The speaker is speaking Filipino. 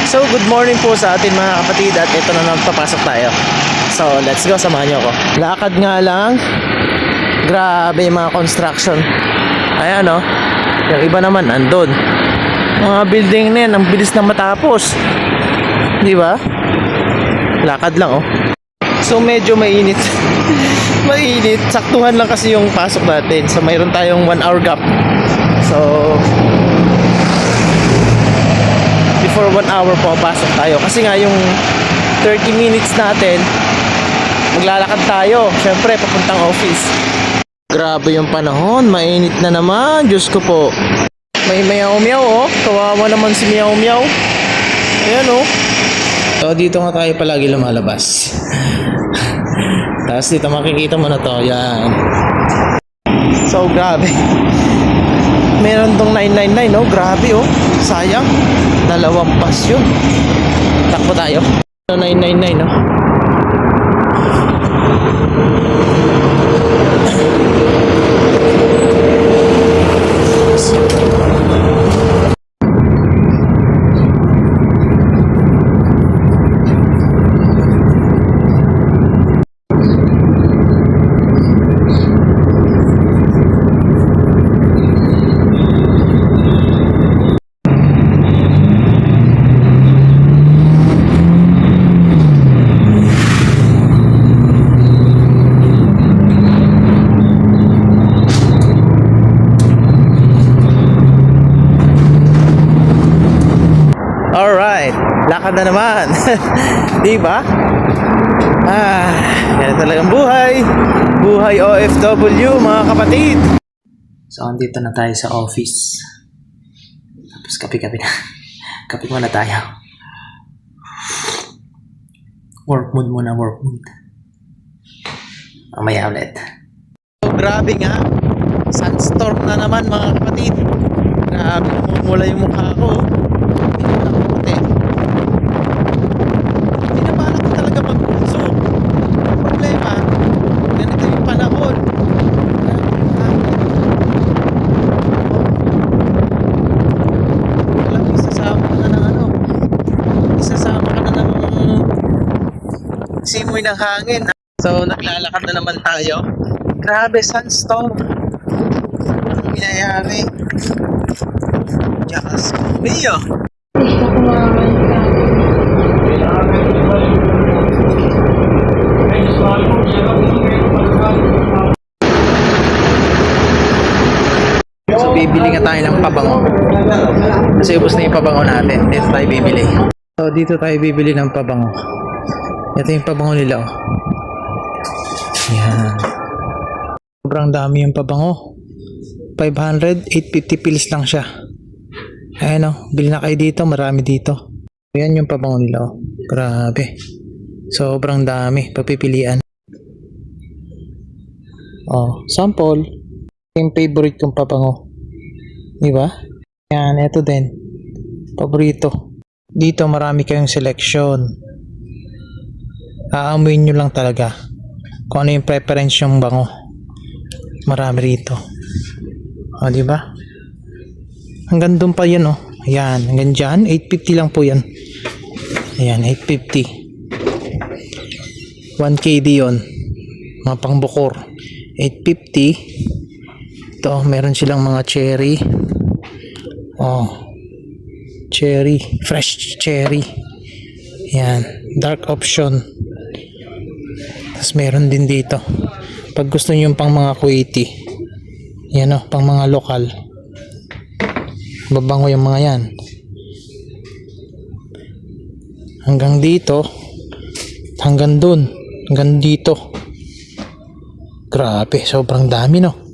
So good morning po sa atin mga kapatid at ito na papasok tayo. So let's go, samahan nyo ako. Lakad nga lang. Grabe yung mga construction. Ayan o. Yung iba naman andun. Mga building na yan, ang bilis na matapos. Di ba? Lakad lang oh. So medyo mainit. Mainit. Saktuhan lang kasi yung pasok natin. So mayroon tayong 1 hour gap. So before 1 hour po pasok tayo. Kasi nga yung 30 minutes natin maglalakad tayo. Syempre papuntang office. Grabe yung panahon. Mainit na naman. Diyos ko po. May meow-meow oh. Kawawa naman si meow-meow. Ayan oh. So dito nga tayo palagi lumalabas. Tapos dito makikita mo na to. Yan. So grabe. Meron tong 999 no. Grabe oh. Sayang. 2 pass yun. Takbo tayo. 999 no. Alright, lakad na naman. Di ba? Yan talagang buhay. Buhay OFW mga kapatid. So, andito na tayo sa office. Tapos kape-kape na. Kape muna tayo. Work mood muna, work mood. Mamaya ulit. So, grabe nga. Sunstorm na naman mga kapatid. Grabe, mumula yung mukha ko. Pinabalak ko talaga mag-uso. Problema, ganito yung panahon. Alam mo, isasama ka na ng ano. Isasama ka na ng simoy ng hangin. So, naglalakad na naman tayo. Grabe, sunstorm. Anong nangyayari? Diyos ko, Mio. So bibili nga tayo ng pabango. Kasi ubos na yung pabango natin. Dito tayo bibili. So dito tayo bibili ng pabango. Ito yung pabango nila oh. Yan. Sobrang dami yung pabango. 500, 850 pills lang siya. Ayan oh, bili na kayo dito, marami dito. Ayan yung pabango nila oh. Grabe. Sobrang dami, papipilian. Oh, sample. Yung favorite kong pabango. Di ba? Yan, ito din. Paborito. Dito marami kayong selection. Aamuin nyo lang talaga kung ano yung preference yung bango. Marami rito. O, di ba? Hanggang doon pa yan, oh. Ayan, hanggang dyan. 850 lang po yan. Ayan, 850. 1KD yun. Mga pangbukor. 850. Ito, meron silang mga cherry. Oh. Cherry. Fresh cherry. Ayan. Dark option. Tapos meron din dito. Pag gusto nyo yung pang mga Kuwaiti. Yan oh, pang mga lokal. Babango yung mga yan. Hanggang dito. Hanggang dun. Hanggang dito. Grabe, sobrang dami no.